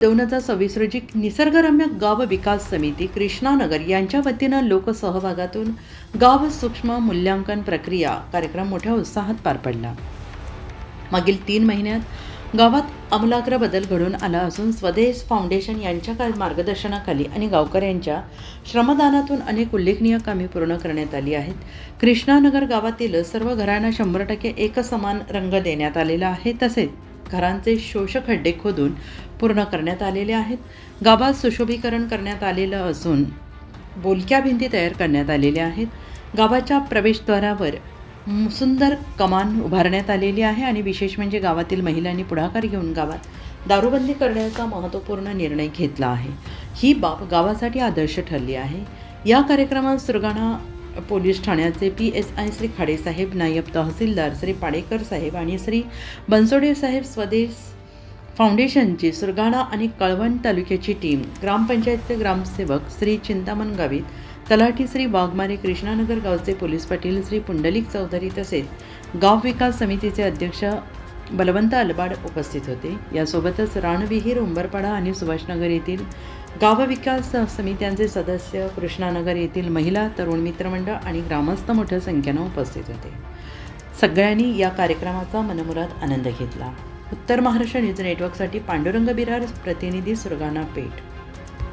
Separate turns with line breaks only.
2026 रोजी निसर्गरम्य गाव विकास समिती कृष्णानगर यांच्या वतीनं लोकसहभागातून गाव सूक्ष्म मूल्यांकन प्रक्रिया कार्यक्रम मोठ्या उत्साहात पार पडला। मागील 3 महिन्यात गावात आमूलाग्र बदल घडून आला असून स्वदेश फाउंडेशन यांच्या मार्गदर्शनाखाली आणि गावकऱ्यांच्या श्रमदानातून अनेक उल्लेखनीय कामे पूर्ण करण्यात आली आहेत। कृष्णानगर गावातील सर्व घरांना 100% एकसमान रंग देण्यात आलेला आहे। तसेच घरांचे शोषक खड्डे खोदून पूर्ण करण्यात आलेले आहेत। गावात सुशोभीकरण करण्यात आलेलं असून बोलक्या भिंती तयार करण्यात आलेल्या आहेत। गावाच्या प्रवेशद्वारावर सुंदर कमान उभारण्यात आलेली आहे आणि विशेष म्हणजे गावातील महिलांनी पुढाकार घेऊन गावात दारूबंदी करण्याचा महत्त्वपूर्ण निर्णय घेतला आहे। ही बाब गावासाठी आदर्श ठरली आहे। या कार्यक्रमात सुरगाणा पोलीस ठाण्याचे PSI श्री खाडेसाहेब, नायब तहसीलदार श्री पाडेकर साहेब आणि श्री बनसोडे साहेब, स्वदेश फाउंडेशनची सुरगाणा आणि कळवण तालुक्याची टीम, ग्रामपंचायतचे ग्रामसेवक श्री चिंतामण गावित, तलाठी श्री वाघमारे, कृष्णानगर गावचे पोलीस पाटील श्री पुंडलिक चौधरी तसेच गाव विकास समितीचे अध्यक्ष बलवंत अलबाड उपस्थित होते। यासोबतच रानविहीर, उंबरपाडा आणि सुभाषनगर येथील गाव विकास समित्यांचे सदस्य, कृष्णानगर येथील महिला, तरुण मित्रमंडळ आणि ग्रामस्थ मोठ्या संख्येने उपस्थित होते। सगळ्यांनी या कार्यक्रमाचा मनमुराद आनंद घेतला। उत्तर महाराष्ट्र न्यूज नेटवर्कसाठी पांडुरंग बिरार, प्रतिनिधी सुरगाणा पेठ।